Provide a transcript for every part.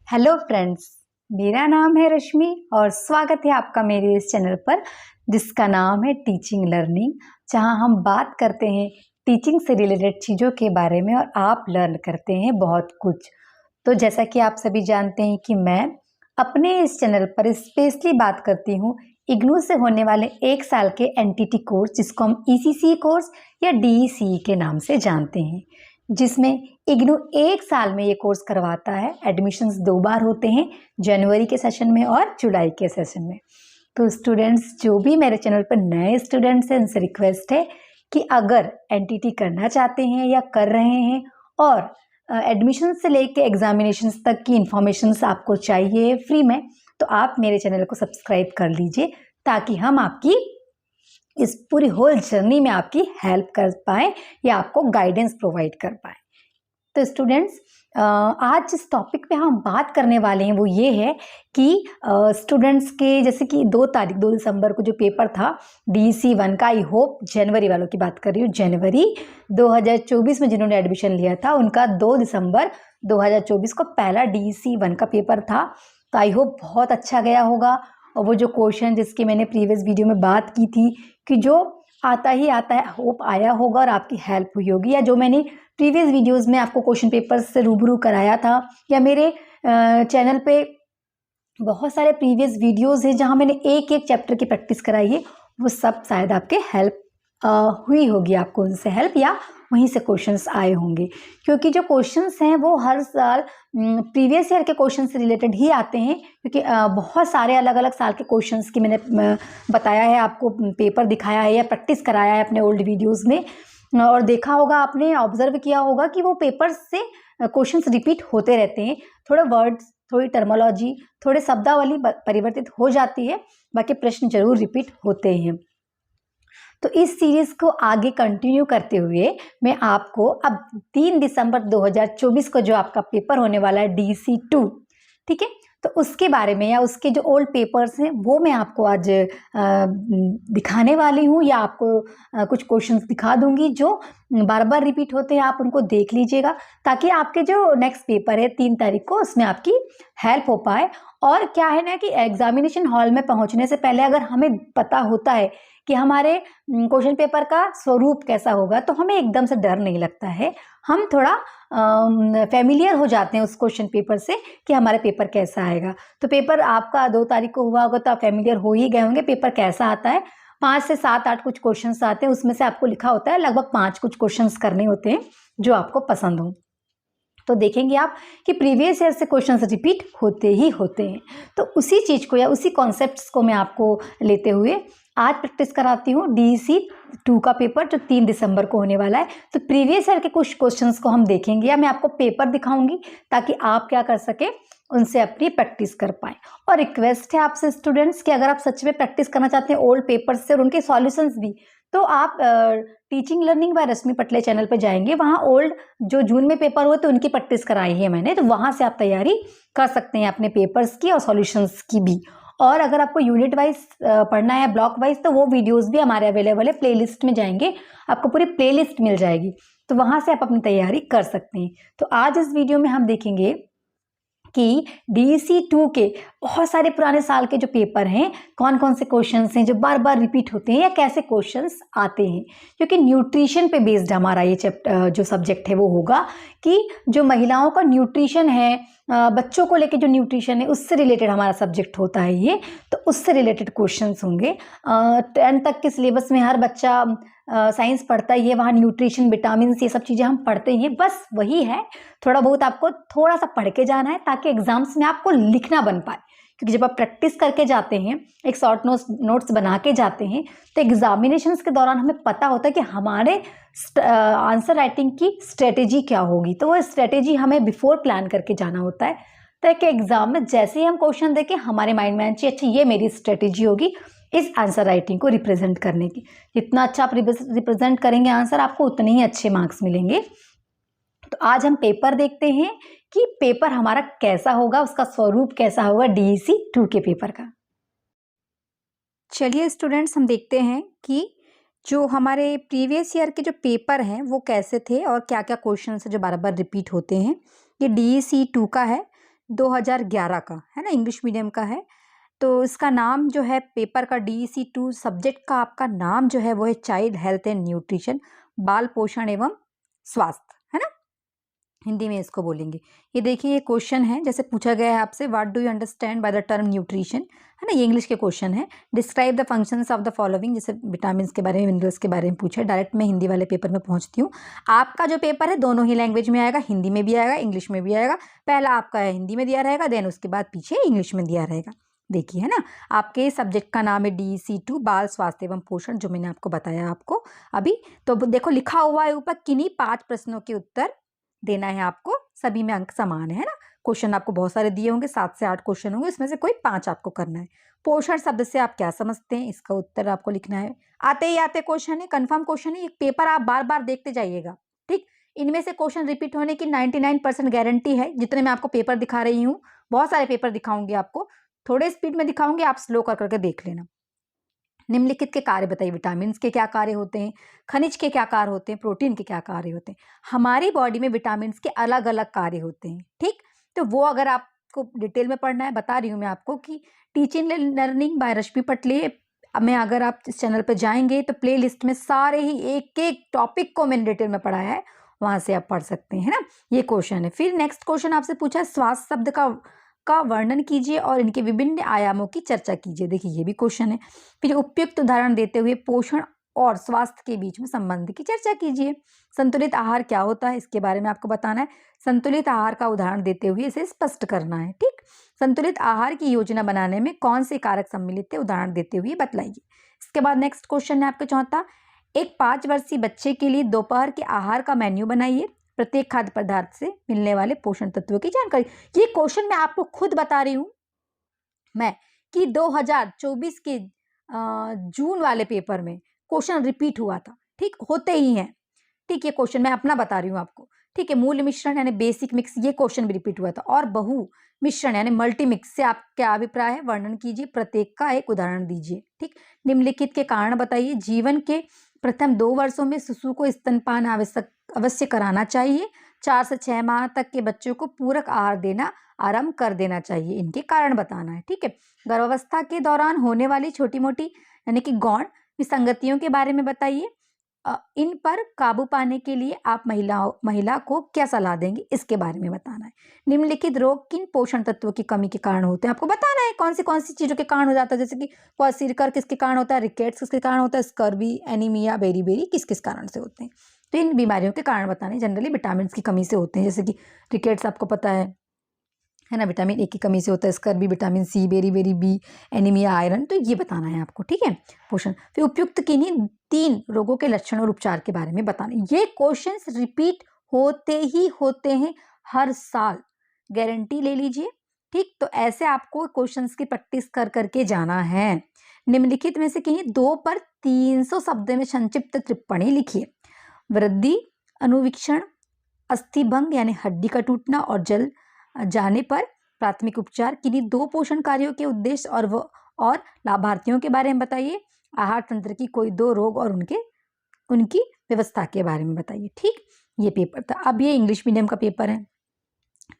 Hello friends, मेरा नाम है रश्मि और स्वागत है आपका मेरे इस चैनल पर जिसका नाम है टीचिंग लर्निंग, जहां हम बात करते हैं टीचिंग से रिलेटेड चीज़ों के बारे में और आप लर्न करते हैं बहुत कुछ। तो जैसा कि आप सभी जानते हैं कि मैं अपने इस चैनल पर स्पेशली बात करती हूँ इग्नू से होने वाले 1 साल के एनटीटी कोर्स, जिसको हम ईसीसी कोर्स या डीईसीई के नाम से जानते हैं, जिसमें इग्नू 1 साल में ये कोर्स करवाता है। एडमिशन्स 2 बार होते हैं, जनवरी के सेशन में और जुलाई के सेशन में। तो स्टूडेंट्स, जो भी मेरे चैनल पर नए स्टूडेंट्स हैं, उनसे रिक्वेस्ट है कि अगर एनटीटी करना चाहते हैं या कर रहे हैं और एडमिशन से लेके एग्जामिनेशंस तक की इंफॉर्मेशंस आपको चाहिए फ्री में, तो आप मेरे चैनल को सब्सक्राइब कर लीजिए ताकि हम आपकी इस पूरी होल जर्नी में आपकी हेल्प कर पाएँ या आपको गाइडेंस प्रोवाइड कर पाएँ। तो स्टूडेंट्स, आज जिस टॉपिक पे हम बात करने वाले हैं वो ये है कि स्टूडेंट्स के जैसे कि 2 दिसंबर को जो पेपर था डीईसी 1 का, आई होप जनवरी वालों की बात कर रही हूँ, जनवरी 2024 में जिन्होंने एडमिशन लिया था उनका 2 दिसंबर 2024 को पहला डीईसी 1 का पेपर था। तो आई होप बहुत अच्छा गया होगा। और वो जो क्वेश्चन जिसकी मैंने प्रीवियस वीडियो में बात की थी कि जो आता ही आता है, होप आया होगा और आपकी हेल्प हुई होगी, या जो मैंने प्रीवियस वीडियोस में आपको क्वेश्चन पेपर्स से रूबरू कराया था, या मेरे चैनल पे बहुत सारे प्रीवियस वीडियोस हैं जहां मैंने एक एक चैप्टर की प्रैक्टिस कराई है, वो सब शायद आपके हेल्प हुई होगी, आपको उनसे हेल्प या वहीं से क्वेश्चंस आए होंगे। क्योंकि जो क्वेश्चंस हैं वो हर साल प्रीवियस ईयर के क्वेश्चन से रिलेटेड ही आते हैं, क्योंकि बहुत सारे अलग अलग साल के क्वेश्चंस की मैंने बताया है आपको, पेपर दिखाया है या प्रैक्टिस कराया है अपने ओल्ड वीडियोज़ में। और देखा होगा आपने, ऑब्जर्व किया होगा कि वो पेपर से क्वेश्चंस रिपीट होते रहते हैं। थोड़े वर्ड्स, थोड़ी टर्मोलॉजी, थोड़े शब्दावली परिवर्तित हो जाती है, बाकी प्रश्न जरूर रिपीट होते हैं। तो इस सीरीज को आगे कंटिन्यू करते हुए मैं आपको अब 3 दिसंबर 2024 को जो आपका पेपर होने वाला है डीसी 2, ठीक है, तो उसके बारे में या उसके जो ओल्ड पेपर्स हैं वो मैं आपको आज दिखाने वाली हूँ, या आपको कुछ क्वेश्चंस दिखा दूंगी जो बार बार रिपीट होते हैं। आप उनको देख लीजिएगा ताकि आपके जो नेक्स्ट पेपर है 3 तारीख को, उसमें आपकी हेल्प हो पाए। और क्या है ना कि एग्जामिनेशन हॉल में पहुंचने से पहले अगर हमें पता होता है कि हमारे क्वेश्चन पेपर का स्वरूप कैसा होगा, तो हमें एकदम से डर नहीं लगता है। हम थोड़ा फेमिलियर हो जाते हैं उस क्वेश्चन पेपर से कि हमारे पेपर कैसा आएगा। तो पेपर आपका 2 तारीख को हुआ होगा तो आप फेमिलियर हो ही गए होंगे पेपर कैसा आता है। 5 से 7-8 कुछ क्वेश्चंस आते हैं, उसमें से आपको लिखा होता है लगभग 5 कुछ क्वेश्चंस करने होते हैं जो आपको पसंद हो। तो देखेंगे आप कि प्रीवियस ईयर से क्वेश्चंस रिपीट होते ही होते हैं। तो उसी चीज़ को या उसी कॉन्सेप्ट्स को मैं आपको लेते हुए आज प्रैक्टिस कराती हूँ डीईसी 2 का पेपर जो 3 दिसंबर को होने वाला है। तो प्रीवियस ईयर के कुछ क्वेश्चंस को हम देखेंगे या मैं आपको पेपर दिखाऊंगी ताकि आप क्या कर सके, उनसे अपनी प्रैक्टिस कर पाएँ। और रिक्वेस्ट है आपसे स्टूडेंट्स कि अगर आप सच में प्रैक्टिस करना चाहते हैं ओल्ड पेपर से और उनके सॉल्यूशंस भी, तो आप teaching learning by Rashmi Patle channel पर जाएंगे। वहाँ ओल्ड जो जून में पेपर हुए तो उनकी प्रैक्टिस कराई है मैंने, तो वहाँ से आप तैयारी कर सकते हैं अपने पेपर्स की और सॉल्यूशंस की भी। और अगर आपको यूनिट वाइज पढ़ना है, ब्लॉक वाइज, तो वो वीडियोस भी हमारे अवेलेबल है। प्लेलिस्ट में जाएंगे, आपको पूरी प्लेलिस्ट मिल जाएगी, तो वहाँ से आप अपनी तैयारी कर सकते हैं। तो आज इस वीडियो में हम देखेंगे कि डीईसी 2 के बहुत सारे पुराने साल के जो पेपर हैं, कौन कौन से क्वेश्चंस हैं जो बार बार रिपीट होते हैं या कैसे क्वेश्चंस आते हैं। क्योंकि न्यूट्रिशन पे बेस्ड हमारा ये चैप्टर जो सब्जेक्ट है वो होगा कि जो महिलाओं का न्यूट्रिशन है, बच्चों को लेके जो न्यूट्रिशन है उससे रिलेटेड हमारा सब्जेक्ट होता है ये। तो उससे रिलेटेड क्वेश्चंस होंगे। 10th तक के सिलेबस में हर बच्चा साइंस पढ़ता ही है, वहाँ न्यूट्रिशन, विटामिन, ये सब चीज़ें हम पढ़ते ही हैं। बस वही है, थोड़ा बहुत आपको थोड़ा सा पढ़ के जाना है ताकि एग्जाम्स में आपको लिखना बन पाए। क्योंकि जब आप प्रैक्टिस करके जाते हैं, एक शॉर्ट नोट्स बना के जाते हैं, तो एग्जामिनेशंस के दौरान हमें पता होता है कि हमारे आंसर राइटिंग की स्ट्रेटेजी क्या होगी। तो वो स्ट्रेटेजी हमें बिफोर प्लान करके जाना होता है ताकि एग्जाम में जैसे ही हम क्वेश्चन देखें हमारे माइंड में अच्छी अच्छी ये मेरी स्ट्रेटेजी होगी इस आंसर राइटिंग को रिप्रेजेंट करने की। जितना अच्छा आप रिप्रेजेंट करेंगे आंसर, आपको उतने ही अच्छे मार्क्स मिलेंगे। तो आज हम पेपर देखते हैं कि पेपर हमारा कैसा होगा, उसका स्वरूप कैसा होगा डीईसी 2 के पेपर का। चलिए स्टूडेंट्स, हम देखते हैं कि जो हमारे प्रीवियस ईयर के जो पेपर हैं वो कैसे थे और क्या क्या क्वेश्चन है जो बार बार रिपीट होते हैं। ये डीईसी 2 का है 2011 का है ना, इंग्लिश मीडियम का है। तो इसका नाम जो है पेपर का DEC 2 सब्जेक्ट का आपका नाम जो है वो है चाइल्ड हेल्थ एंड न्यूट्रिशन, बाल पोषण एवं स्वास्थ्य, है ना, हिंदी में इसको बोलेंगे। ये देखिए ये क्वेश्चन है, जैसे पूछा गया है आपसे, what do you understand by the term nutrition, है ना, ये इंग्लिश के क्वेश्चन है। Describe the functions of the following, जैसे विटामिन के बारे में, मिनरल्स के बारे में पूछा। डायरेक्ट मैं हिंदी वाले पेपर में पहुंचती हूँ। आपका जो पेपर है दोनों ही लैंग्वेज में आएगा, हिंदी में भी आएगा, इंग्लिश में भी आएगा। पहला आपका हिंदी में दिया रहेगा, देन उसके बाद पीछे इंग्लिश में दिया रहेगा। देखिए, है ना, आपके सब्जेक्ट का नाम है DEC 2 बाल स्वास्थ्य एवं पोषण, जो मैंने आपको बताया आपको अभी। तो देखो लिखा हुआ है ऊपर, किन्हीं 5 प्रश्नों के उत्तर देना है आपको, सभी में अंक समान है ना। क्वेश्चन आपको बहुत सारे दिए होंगे, 7 से 8 क्वेश्चन होंगे, इसमें से कोई 5 आपको करना है। पोषण शब्द से आप क्या समझते हैं, इसका उत्तर आपको लिखना है। आते ही आते क्वेश्चन है, कंफर्म क्वेश्चन है, एक पेपर आप बार बार देखते जाइएगा, ठीक। इनमें से क्वेश्चन रिपीट होने की 99% गारंटी है। जितने मैं आपको पेपर दिखा रही हूँ, बहुत सारे पेपर दिखाऊंगी आपको, थोड़े स्पीड में दिखाऊंगी, आप स्लो कर करके देख लेना। निम्नलिखित के कार्य बताइए, विटामिन के क्या कार्य होते हैं, खनिज के क्या कार्य होते हैं, प्रोटीन के क्या कार्य होते हैं। हमारी बॉडी में विटामिन के अलग अलग कार्य होते हैं, ठीक। तो वो अगर आपको डिटेल में पढ़ना है, बता रही हूँ मैं आपको कि टीचिंग लर्निंग बाय रश्मि पटले में अगर आप इस चैनल पर जाएंगे तो प्ले लिस्ट में सारे ही एक एक टॉपिक को मैंने डिटेल में पढ़ाया है, वहां से आप पढ़ सकते हैं ना। ये क्वेश्चन है। फिर नेक्स्ट क्वेश्चन आपसे पूछा है, स्वास्थ्य शब्द का वर्णन कीजिए और इनके विभिन्न आयामों की चर्चा कीजिए। देखिए ये भी क्वेश्चन है। फिर उपयुक्त उदाहरण देते हुए पोषण और स्वास्थ्य के बीच में संबंध की चर्चा कीजिए। संतुलित आहार क्या होता है, इसके बारे में आपको बताना है। संतुलित आहार का उदाहरण देते हुए इसे स्पष्ट करना है, ठीक। संतुलित आहार की योजना बनाने में कौन से कारक सम्मिलित है, उदाहरण देते हुए बताइए। इसके बाद नेक्स्ट क्वेश्चन है आपका चौथा, एक 5 वर्षीय बच्चे के लिए दोपहर के आहार का मेन्यू बनाइए। प्रत्येक खाद्य पदार्थ से मिलने वाले पोषण तत्वों की जानकारी। ये क्वेश्चन मैं आपको खुद बता रही हूं मैं कि 2024 के जून वाले पेपर में क्वेश्चन रिपीट हुआ था, ठीक, होते ही हैं, ठीक। ये क्वेश्चन मैं अपना बता रही हूँ आपको, ठीक है। मूल मिश्रण यानी बेसिक मिक्स, ये क्वेश्चन भी रिपीट हुआ था। और बहु मिश्रण यानी मल्टी मिक्स से आप क्या अभिप्राय है, वर्णन कीजिए, प्रत्येक का एक उदाहरण दीजिए, ठीक। निम्नलिखित के कारण बताइए। जीवन के प्रथम 2 वर्षों में शिशु को स्तनपान अवश्य कराना चाहिए। 4 से 6 माह तक के बच्चों को पूरक आहार देना आरंभ कर देना चाहिए। इनके कारण बताना है, ठीक है। गर्भावस्था के दौरान होने वाली छोटी मोटी यानी कि गौण विसंगतियों के बारे में बताइए। इन पर काबू पाने के लिए आप महिला को क्या सलाह देंगे, इसके बारे में बताना है। निम्नलिखित रोग किन पोषण तत्वों की कमी के कारण होते हैं, आपको बताना है कौन सी चीजों के कारण हो जाता है। जैसे कि क्वार्सिरकर किसके कारण होता है, रिकेट्स किसके कारण होता है, स्कर्वी, एनीमिया, बेरी किस किस कारण से होते हैं। तो इन बीमारियों के कारण बताने, जनरली विटामिन की कमी से होते हैं। जैसे कि रिकेट्स आपको पता है ना, विटामिन A की कमी से होता है, scurvy vitamin C, beriberi B, anaemia, iron, तो ये बताना है आपको, ठीक है। पोषण। फिर उपयुक्त किन्हीं 3 रोगों के लक्षण और उपचार के बारे में बताना। ये क्वेश्चंस रिपीट होते ही होते हैं हर साल, गारंटी ले लीजिए, ठीक। तो ऐसे आपको क्वेश्चंस की प्रैक्टिस कर करके जाना है। निम्नलिखित में से कहीं 2 पर 300 शब्द में संक्षिप्त टिप्पणी लिखिए। वृद्धि, अनुवीक्षण, अस्थिभंग यानी हड्डी का टूटना और जल जाने पर प्राथमिक उपचार। किन्हीं 2 पोषण कार्यों के उद्देश्य और लाभार्थियों के बारे में बताइए। आहार तंत्र की कोई 2 रोग और उनकी व्यवस्था के बारे में बताइए, ठीक। ये पेपर था। अब ये इंग्लिश मीडियम का पेपर है,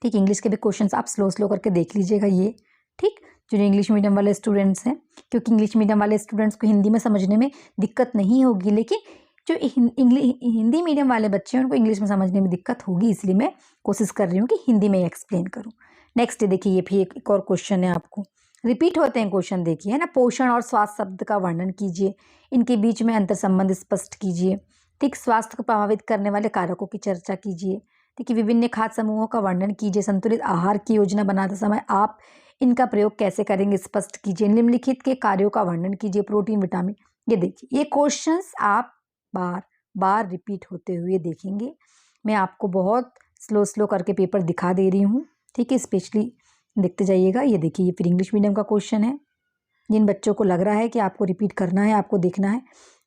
ठीक। इंग्लिश के भी क्वेश्चंस आप स्लो करके देख लीजिएगा ये, ठीक। जो इंग्लिश मीडियम वाले स्टूडेंट्स हैं, क्योंकि इंग्लिश मीडियम वाले स्टूडेंट्स को हिंदी में समझने में दिक्कत नहीं होगी, लेकिन जो हिंदी मीडियम वाले बच्चे हैं उनको इंग्लिश में समझने में दिक्कत होगी, इसलिए मैं कोशिश कर रही हूँ कि हिंदी में एक्सप्लेन करूँ। नेक्स्ट देखिए, ये भी एक और क्वेश्चन है, आपको रिपीट होते हैं क्वेश्चन, देखिए, है ना। पोषण और स्वास्थ्य शब्द का वर्णन कीजिए, इनके बीच में अंतर संबंध स्पष्ट कीजिए, ठीक। स्वास्थ्य को प्रभावित करने वाले कारकों की चर्चा कीजिए, ठीक है। विभिन्न खाद्य समूहों का वर्णन कीजिए। संतुलित आहार की योजना बनाते समय आप इनका प्रयोग कैसे करेंगे, स्पष्ट कीजिए। निम्नलिखित के कार्यों का वर्णन कीजिए। प्रोटीन, विटामिन, ये देखिए, ये क्वेश्चंस आप बार बार रिपीट होते हुए देखेंगे। मैं आपको बहुत स्लो करके पेपर दिखा दे रही हूँ, ठीक है। स्पेशली देखते जाइएगा। ये देखिए, ये फिर इंग्लिश मीडियम का क्वेश्चन है। जिन बच्चों को लग रहा है कि आपको रिपीट करना है, आपको देखना है,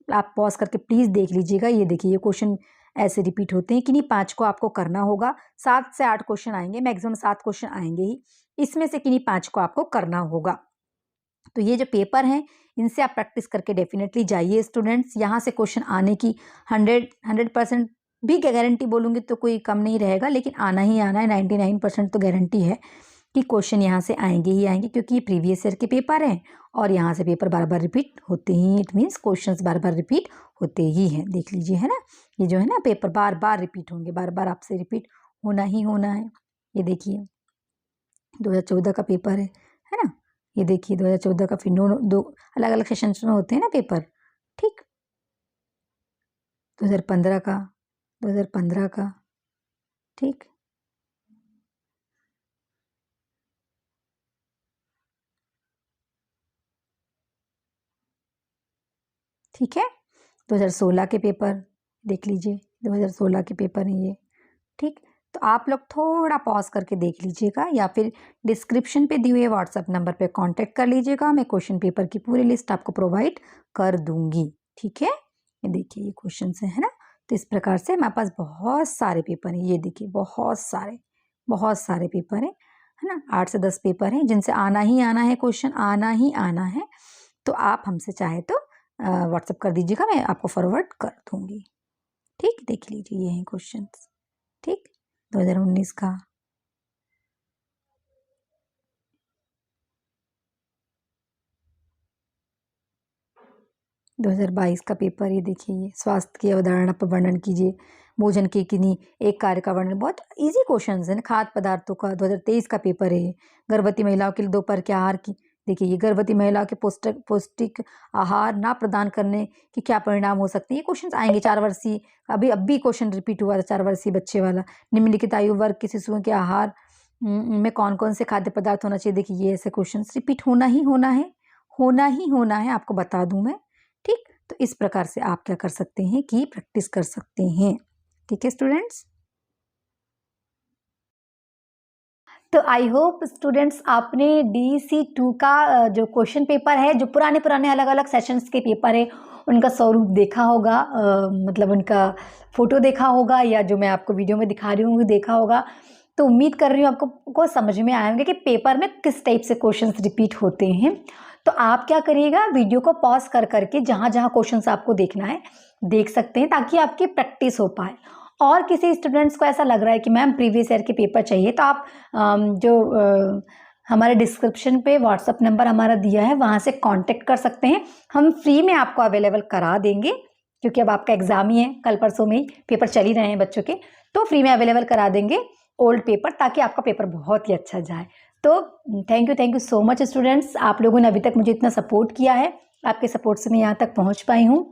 आप पॉज करके प्लीज़ देख लीजिएगा। ये देखिए, ये क्वेश्चन ऐसे रिपीट होते हैं कि नहीं, 5 को आपको करना होगा। 7 से 8 क्वेश्चन आएंगे, मैक्सिमम 7 क्वेश्चन आएंगे ही, इसमें से किन्हीं 5 को आपको करना होगा। तो ये जो पेपर हैं, इनसे आप प्रैक्टिस करके डेफिनेटली जाइए स्टूडेंट्स। यहाँ से क्वेश्चन आने की 100% भी गारंटी बोलूँगी तो कोई कम नहीं रहेगा, लेकिन आना ही आना है। 99% तो गारंटी है कि क्वेश्चन यहाँ से आएंगे ही आएंगे, क्योंकि ये प्रीवियस ईयर के पेपर हैं और यहाँ से पेपर बार बार रिपीट होते ही, इट मीन्स क्वेश्चंस बार बार रिपीट होते ही हैं। देख लीजिए, है ना, ये जो है ना पेपर बार बार रिपीट होंगे, बार बार आपसे रिपीट होना ही होना है। ये देखिए 2014 का पेपर है ना, ये देखिए 2014 का, फिर दो अलग अलग सेशंस में होते हैं ना पेपर, ठीक। 2015 का, 2015 का, ठीक। ठीक है, 2016 के पेपर देख लीजिए, 2016 के पेपर हैं ये, ठीक। तो आप लोग थोड़ा पॉज करके देख लीजिएगा, या फिर डिस्क्रिप्शन पे दिए हुए व्हाट्सएप नंबर पे कांटेक्ट कर लीजिएगा, मैं क्वेश्चन पेपर की पूरी लिस्ट आपको प्रोवाइड कर दूंगी, ठीक है। ये देखिए ये क्वेश्चन है ना, तो इस प्रकार से हमारे पास बहुत सारे पेपर हैं, ये देखिए बहुत सारे पेपर हैं, है ना, 8 से 10 पेपर हैं जिनसे आना ही आना है, क्वेश्चन आना ही आना है। तो आप हमसे चाहे तो व्हाट्सएप कर दीजिएगा, मैं आपको फॉरवर्ड कर दूंगी, ठीक। देख लीजिए ये हैं क्वेश्चंस, ठीक। 2019 का, 2022 का पेपर, ये देखिए ये स्वास्थ्य की अवधारणा पर वर्णन कीजिए, भोजन के किन्हीं एक कार्य का वर्णन, बहुत इजी क्वेश्चंस हैं। खाद्य पदार्थों का 2023 का पेपर है। गर्भवती महिलाओं के लिए दोपहर के आहार की, देखिए ये गर्भवती महिलाओं के पौष्टिक आहार ना प्रदान करने के क्या परिणाम हो सकते हैं, ये क्वेश्चंस आएंगे। 4 वर्षीय, अभी क्वेश्चन रिपीट हुआ था 4 वर्षीय बच्चे वाला। निम्नलिखित आयु वर्ग के शिशुओं के आहार में कौन कौन से खाद्य पदार्थ होना चाहिए, देखिए ये ऐसे क्वेश्चन रिपीट होना ही होना है, आपको बता दूं मैं, ठीक। तो इस प्रकार से आप क्या कर सकते हैं कि प्रैक्टिस कर सकते हैं, ठीक है स्टूडेंट्स। तो आई होप स्टूडेंट्स आपने DC2 का जो क्वेश्चन पेपर है, जो पुराने अलग अलग सेशंस के पेपर है, उनका स्वरूप देखा होगा, मतलब उनका फोटो देखा होगा, या जो मैं आपको वीडियो में दिखा रही हूँ देखा होगा। तो उम्मीद कर रही हूँ आपको समझ में आए होंगे कि पेपर में किस टाइप से क्वेश्चंस रिपीट होते हैं। तो आप क्या करिएगा, वीडियो को पॉज कर करके जहाँ जहाँ क्वेश्चंस आपको देखना है देख सकते हैं, ताकि आपकी प्रैक्टिस हो पाए। और किसी स्टूडेंट्स को ऐसा लग रहा है कि मैम प्रीवियस ईयर के पेपर चाहिए, तो आप हमारे डिस्क्रिप्शन पे व्हाट्सअप नंबर हमारा दिया है, वहाँ से कांटेक्ट कर सकते हैं, हम फ्री में आपको अवेलेबल करा देंगे, क्योंकि अब आपका एग्जाम ही है, कल परसों में ही पेपर चल ही रहे हैं बच्चों के, तो फ्री में अवेलेबल करा देंगे ओल्ड पेपर, ताकि आपका पेपर बहुत ही अच्छा जाए। तो thank you so much students, आप लोगों ने अभी तक मुझे इतना सपोर्ट किया है, आपके सपोर्ट से मैं यहाँ तक पहुँच पाई हूँ।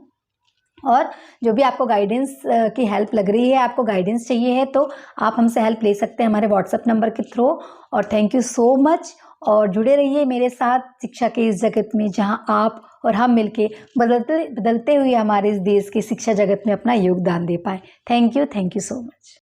और जो भी आपको गाइडेंस की हेल्प लग रही है, आपको गाइडेंस चाहिए है, तो आप हमसे हेल्प ले सकते हैं हमारे व्हाट्सएप नंबर के थ्रू। और थैंक यू सो मच, और जुड़े रहिए मेरे साथ शिक्षा के इस जगत में, जहां आप और हम मिलके बदलते हुए हमारे इस देश के शिक्षा जगत में अपना योगदान दे पाए। Thank you so much.